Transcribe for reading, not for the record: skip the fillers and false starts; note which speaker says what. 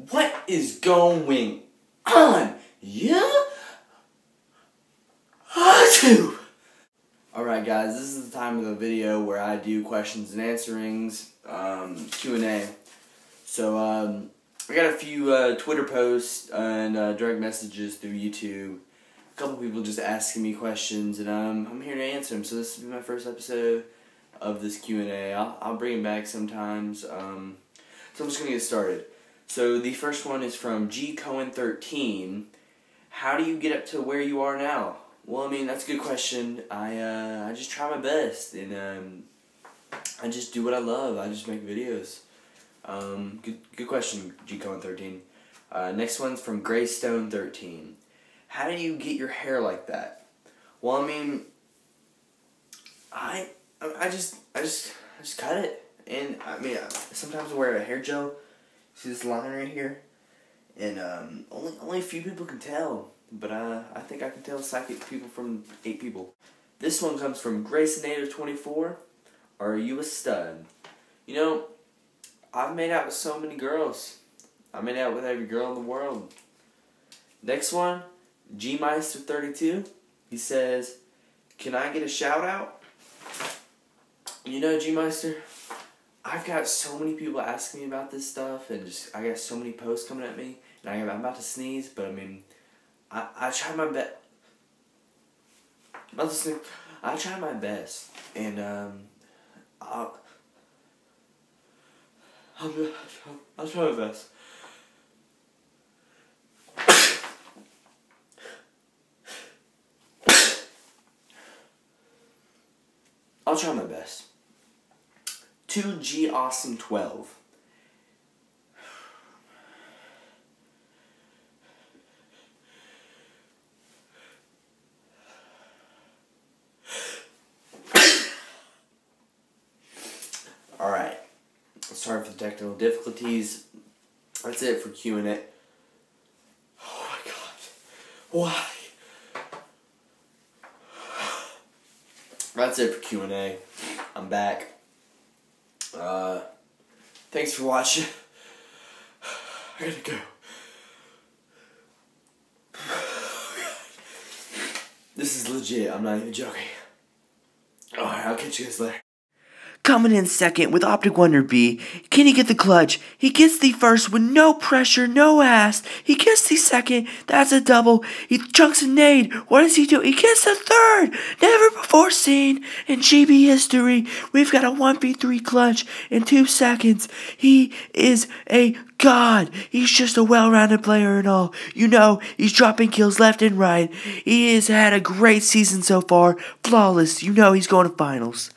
Speaker 1: What is going on? Yeah? Alright guys, this is the time of the video where I do questions and answerings, Q&A. So, I got a few Twitter posts and direct messages through YouTube. A couple people just asking me questions, and I'm here to answer them. So this will be my first episode of this Q&A. I'll bring it back sometimes. So I'm just going to get started. So the first one is from GCohen13. How do you get up to where you are now? Well, I mean, that's a good question. I just try my best, and I just do what I love. I just make videos. Good question, GCohen13. Next one's from Grayson. How do you get your hair like that? Well, I mean, I just cut it, and I mean, sometimes I wear a hair gel. See this line right here, and only a few people can tell, but I think I can tell psychic people from 8 people. This one comes from Grayson24. Are you a stud? You know, I've made out with so many girls. I made out with every girl in the world. Next one, GMeister32. He says, can I get a shout out? You know, Gmeister, I've got so many people asking me about this stuff, and I got so many posts coming at me, and I'm about to sneeze, but I mean, I try my best. I try my best, and I'll try my best. I'll try my best. 2GAwesome12. Alright. Sorry for the technical difficulties. That's it for Q&A. Oh my god. Why? That's it for Q&A. I'm back. Thanks for watching. I gotta go. This is legit. I'm not even joking. Alright, I'll catch you guys later.
Speaker 2: Coming in second with Optic Wonder B. Can he get the clutch? He gets the first with no pressure, no ass. He gets the second. That's a double. He chunks a nade. What does he do? He gets the third. Never before seen in GB history. We've got a 1v3 clutch in 2 seconds. He is a god. He's just a well-rounded player and all. You know, he's dropping kills left and right. He has had a great season so far. Flawless. You know he's going to finals.